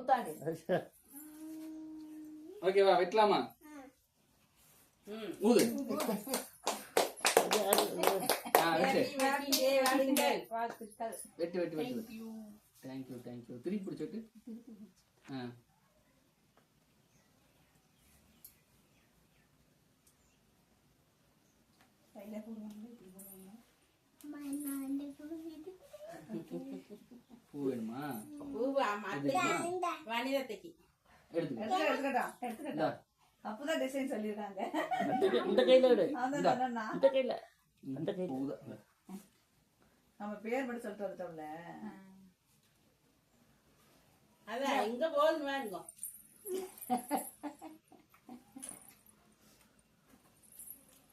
ஊத்தாடி. ஓகேவா? வெட்டலாமா? ஊது. வெட்டு வெட்டு வெட்டு. Thank you thank you. திருப்பி பிடிச்சிட்டு பூ வேணுமா? எடுத்துக்கட்டா. அப்பதான் டிசைன் சொல்லிருக்காங்க. இந்த கையில விடு. இந்த கையில நம்ம பேர் மட்டும் சொல்லிட்டு வந்துட்டோம்ல. அதான் எங்க போகணுமா இருக்கும்.